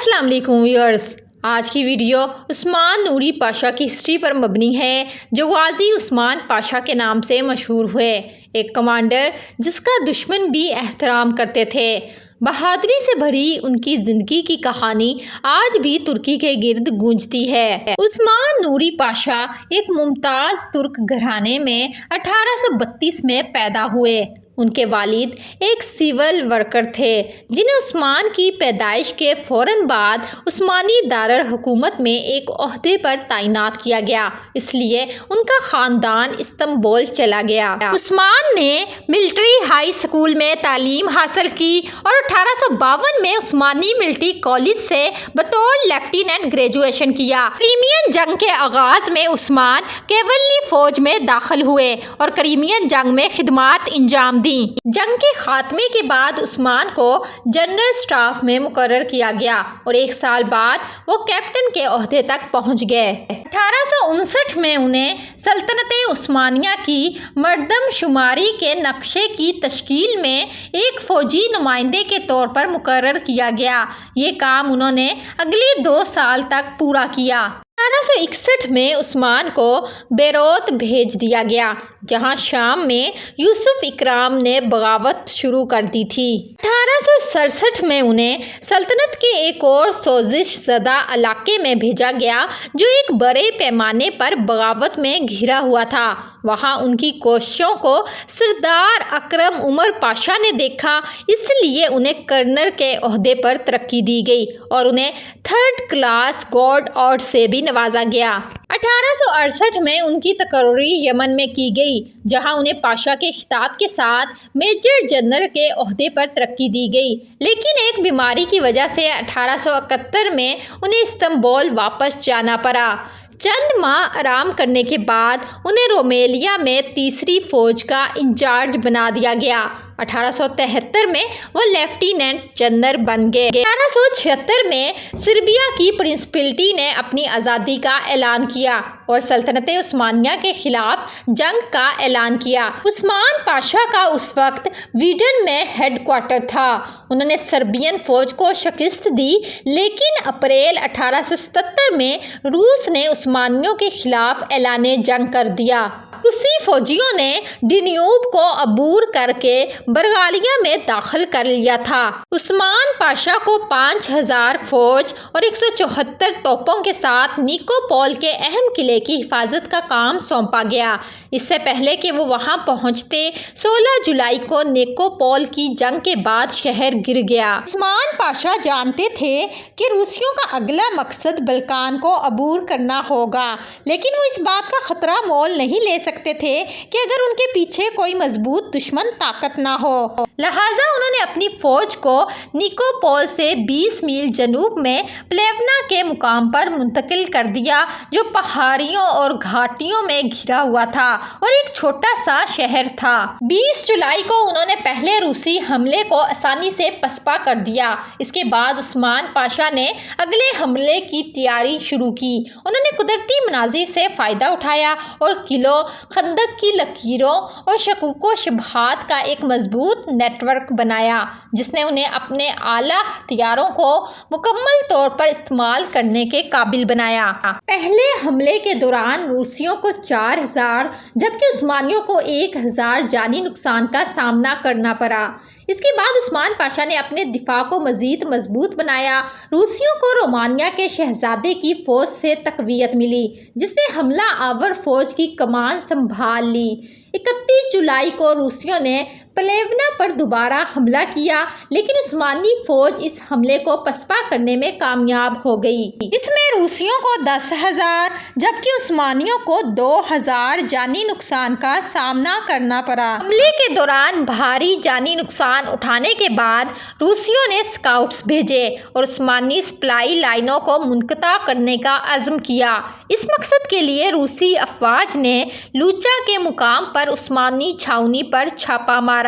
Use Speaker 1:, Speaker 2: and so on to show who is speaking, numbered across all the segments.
Speaker 1: السلام علیکم ویورز، آج کی ویڈیو عثمان نوری پاشا کی ہسٹری پر مبنی ہے جو غازی عثمان پاشا کے نام سے مشہور ہوئے، ایک کمانڈر جس کا دشمن بھی احترام کرتے تھے۔ بہادری سے بھری ان کی زندگی کی کہانی آج بھی ترکی کے گرد گونجتی ہے۔ عثمان نوری پاشا ایک ممتاز ترک گھرانے میں 1832 میں پیدا ہوئے۔ ان کے والد ایک سول ورکر تھے جنہیں عثمان کی پیدائش کے فوراً بعد عثمانی دارالحکومت میں ایک عہدے پر تعینات کیا گیا، اس لیے ان کا خاندان استنبول چلا گیا۔ عثمان نے ملٹری ہائی اسکول میں تعلیم حاصل کی اور 1852 میں عثمانی ملٹری کالج سے بطور لیفٹیننٹ گریجویشن کیا۔ کریمین جنگ کے آغاز میں عثمان کیولری فوج میں داخل ہوئے اور کریمین جنگ میں خدمات انجام دی۔ جنگ کے خاتمے کے بعد عثمان کو جنرل اسٹاف میں مقرر کیا گیا اور ایک سال بعد وہ کیپٹن کے عہدے تک پہنچ گئے۔ 1859 میں انہیں سلطنت عثمانیہ کی مردم شماری کے نقشے کی تشکیل میں ایک فوجی نمائندے کے طور پر مقرر کیا گیا۔ یہ کام انہوں نے اگلے 2 سال تک پورا کیا۔ 1861 میں عثمان کو بیروت بھیج دیا گیا جہاں شام میں یوسف اکرام نے بغاوت شروع کر دی تھی۔ 1867 میں انہیں سلطنت کے ایک اور سوزش زدہ علاقے میں بھیجا گیا جو ایک بڑے پیمانے پر بغاوت میں گھرا ہوا تھا۔ وہاں ان کی کوششوں کو سردار اکرم عمر پاشا نے دیکھا، اس لیے انہیں کرنل کے عہدے پر ترقی دی گئی اور انہیں 3rd کلاس گارڈ آرڈر سے بھی نوازا گیا۔ 1868 میں ان کی تقرری یمن میں کی گئی جہاں انہیں پاشا کے خطاب کے ساتھ میجر جنرل کے عہدے پر ترقی دی گئی، لیکن ایک بیماری کی وجہ سے 1871 میں انہیں استنبول واپس جانا پڑا۔ چند ماہ آرام کرنے کے بعد انہیں رومیلیا میں 3ری فوج کا انچارج بنا دیا گیا۔ 1873 میں وہ لیفٹیننٹ جنرل بن گئے۔ 1876 میں سربیا کی پرنسپلٹی نے اپنی آزادی کا اعلان کیا اور سلطنت عثمانیہ کے خلاف جنگ کا اعلان کیا۔ عثمان پاشا کا اس وقت ویڈن میں ہیڈ کوارٹر تھا۔ انہوں نے سربین فوج کو شکست دی، لیکن اپریل 1877 میں روس نے عثمانیوں کے خلاف اعلان جنگ کر دیا۔ روسی فوجیوں نے ڈینیوب کو عبور کر کے برگالیہ میں داخل کر لیا تھا۔ عثمان پاشا کو 5000 فوج اور 174 توپوں کے ساتھ نیکوپول کے اہم قلعے کی حفاظت کا کام سونپا گیا۔ اس سے پہلے کہ وہ وہاں پہنچتے 16 جولائی کو نیکوپول کی جنگ کے بعد شہر گر گیا۔ عثمان پاشا جانتے تھے کہ روسیوں کا اگلا مقصد بلقان کو عبور کرنا ہوگا، لیکن وہ اس بات کا خطرہ مول نہیں لے سکتے تھے کہ اگر ان کے پیچھے کوئی مضبوط دشمن طاقت نہ ہو، لہٰذا انہوں نے اپنی فوج کو نیکوپول سے 20 میل جنوب میں پلیونا کے مقام پر منتقل کر دیا جو پہاڑیوں اور گھاٹیوں میں گھرا ہوا تھا اور ایک چھوٹا سا شہر تھا۔ 20 جولائی کو انہوں نے پہلے روسی حملے کو آسانی سے پسپا کر دیا۔ اس کے بعد عثمان پاشا نے اگلے حملے کی تیاری شروع کی۔ انہوں نے قدرتی مناظر سے فائدہ اٹھایا اور قلعوں، خندق کی لکیروں اور شکوک و شبہات کا ایک مضبوط نیٹ ورک بنایا جس نے انہیں اپنے اعلیٰ ہتھیاروں کو مکمل طور پر استعمال کرنے کے قابل بنایا۔ پہلے حملے کے دوران روسیوں کو 4000 جبکہ عثمانیوں کو 1000 جانی نقصان کا سامنا کرنا پڑا۔ اس کے بعد عثمان پاشا نے اپنے دفاع کو مزید مضبوط بنایا۔ روسیوں کو رومانیہ کے شہزادے کی فوج سے تقویت ملی جس نے حملہ آور فوج کی کمان سنبھال لی۔ 31 جولائی کو روسیوں نے پلیونا پر دوبارہ حملہ کیا، لیکن عثمانی فوج اس حملے کو پسپا کرنے میں کامیاب ہو گئی۔ اس میں روسیوں کو 10,000 جبکہ عثمانیوں کو 2,000 جانی نقصان کا سامنا کرنا پڑا۔ حملے کے دوران بھاری جانی نقصان اٹھانے کے بعد روسیوں نے اسکاؤٹس بھیجے اور عثمانی سپلائی لائنوں کو منقطع کرنے کا عزم کیا۔ اس مقصد کے لیے روسی افواج نے لوچا کے مقام پر عثمانی چھاؤنی پر چھاپا مارا۔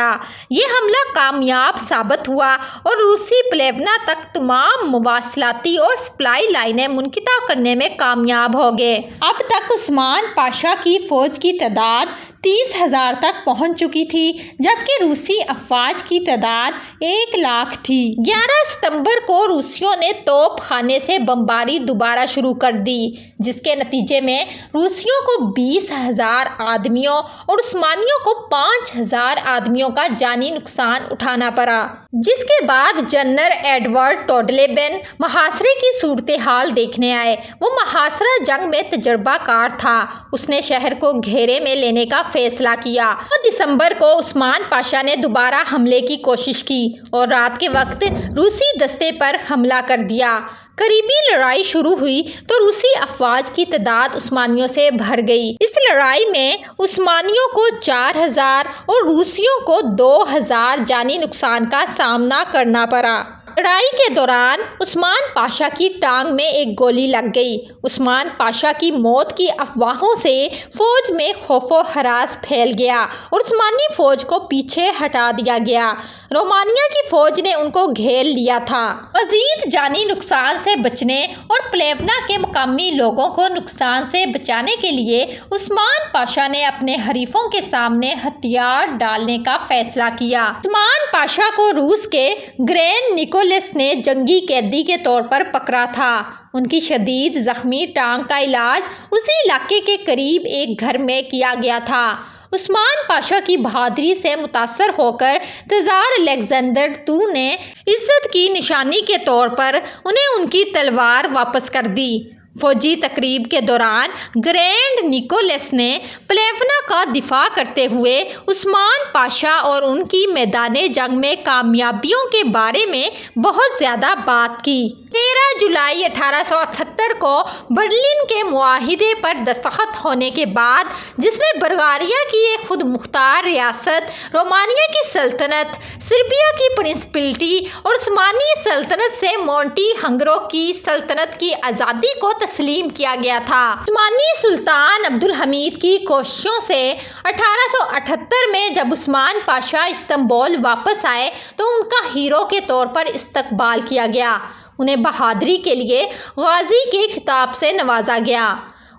Speaker 1: یہ حملہ کامیاب ثابت ہوا اور روسی پلیونا تک تمام مواصلاتی اور سپلائی لائنیں منقطع کرنے میں کامیاب ہو گئے۔ اب تک عثمان پاشا کی فوج کی تعداد 30,000 تک پہنچ چکی تھی، جبکہ روسی افواج کی تعداد 1,00,000 تھی۔ 11 ستمبر کو روسیوں نے توپ خانے سے بمباری دوبارہ شروع کر دی، جس کے نتیجے میں روسیوں کو 20,000 آدمیوں اور عثمانیوں کو 5,000 آدمیوں کا جانی نقصان اٹھانا پڑا، جس کے بعد جنرل ایڈورڈ ٹوڈلبن محاصرے کی صورتحال دیکھنے آئے۔ وہ محاصرہ جنگ میں تجربہ کار تھا۔ اس نے شہر کو گھیرے میں لینے کا فیصلہ کیا۔ 9 دسمبر کو عثمان پاشا نے دوبارہ حملے کی کوشش کی اور رات کے وقت روسی دستے پر حملہ کر دیا۔ قریبی لڑائی شروع ہوئی تو روسی افواج کی تعداد عثمانیوں سے بھر گئی۔ اس لڑائی میں عثمانیوں کو 4,000 اور روسیوں کو 2,000 جانی نقصان کا سامنا کرنا پڑا۔ لڑائی کے دوران عثمان پاشا کی ٹانگ میں ایک گولی لگ گئی۔ عثمان پاشا کی موت کی افواہوں سے فوج میں خوف و ہراس پھیل گیا اور عثمانی فوج کو پیچھے ہٹا دیا گیا۔ رومانیہ کی فوج نے ان کو گھیر لیا تھا۔ مزید جانی نقصان سے بچنے اور پلیونا کے مقامی لوگوں کو نقصان سے بچانے کے لیے عثمان پاشا نے اپنے حریفوں کے سامنے ہتھیار ڈالنے کا فیصلہ کیا۔ عثمان پاشا کو روس کے گرین نکولس نے جنگی قیدی کے طور پر پکڑا تھا۔ ان کی شدید زخمی ٹانگ کا علاج اسی علاقے کے قریب ایک گھر میں کیا گیا تھا۔ عثمان پاشا کی بہادری سے متاثر ہو کر تزار الیگزینڈر II نے عزت کی نشانی کے طور پر انہیں ان کی تلوار واپس کر دی۔ فوجی تقریب کے دوران گرینڈ نکولس نے پلیونا کا دفاع کرتے ہوئے عثمان پاشا اور ان کی میدان جنگ میں کامیابیوں کے بارے میں بہت زیادہ بات کی۔ 13 جولائی 1878 کو برلن کے معاہدے پر دستخط ہونے کے بعد، جس میں بلغاریہ کی ایک خود مختار ریاست، رومانیہ کی سلطنت، سربیا کی پرنسپلٹی اور عثمانی سلطنت سے مونٹی ہنگرو کی سلطنت کی آزادی کو تسلیم کیا گیا تھا۔ عثمانی سلطان عبدالحمید کی کوششوں سے 1878 میں جب عثمان پاشا استنبول واپس آئے تو ان کا ہیرو کے طور پر استقبال کیا گیا۔ انہیں بہادری کے لیے غازی کے خطاب سے نوازا گیا۔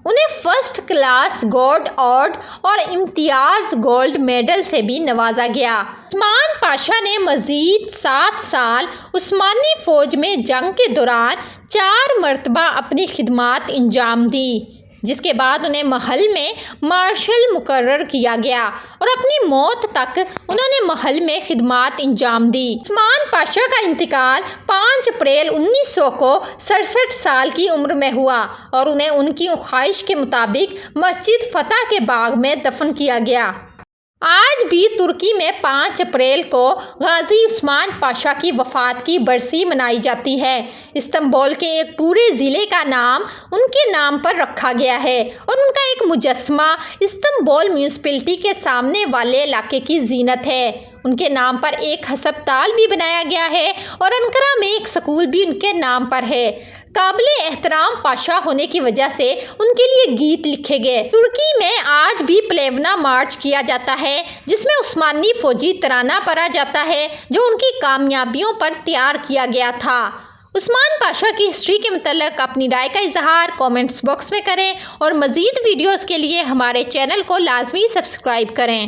Speaker 1: انہیں فرسٹ کلاس گولڈ آرڈر اور امتیاز گولڈ میڈل سے بھی نوازا گیا۔ عثمان پاشا نے مزید 7 سال عثمانی فوج میں جنگ کے دوران 4 مرتبہ اپنی خدمات انجام دی، جس کے بعد انہیں محل میں مارشل مقرر کیا گیا اور اپنی موت تک انہوں نے محل میں خدمات انجام دی۔ عثمان پاشا کا انتقال 5 اپریل 1900 کو 67 سال کی عمر میں ہوا اور انہیں ان کی خواہش کے مطابق مسجد فتح کے باغ میں دفن کیا گیا۔ آج بھی ترکی میں 5 اپریل کو غازی عثمان پاشا کی وفات کی برسی منائی جاتی ہے۔ استنبول کے ایک پورے ضلع کا نام ان کے نام پر رکھا گیا ہے اور ان کا ایک مجسمہ استنبول میونسپلٹی کے سامنے والے علاقے کی زینت ہے۔ ان کے نام پر ایک ہسپتال بھی بنایا گیا ہے اور انقرہ میں ایک سکول بھی ان کے نام پر ہے۔ قابل احترام پاشا ہونے کی وجہ سے ان کے لیے گیت لکھے گئے۔ ترکی میں آج بھی پلیونا مارچ کیا جاتا ہے، جس میں عثمانی فوجی ترانہ پڑھا جاتا ہے جو ان کی کامیابیوں پر تیار کیا گیا تھا۔ عثمان پاشا کی ہسٹری کے متعلق اپنی رائے کا اظہار کومنٹس باکس میں کریں اور مزید ویڈیوز کے لیے ہمارے چینل کو لازمی سبسکرائب کریں۔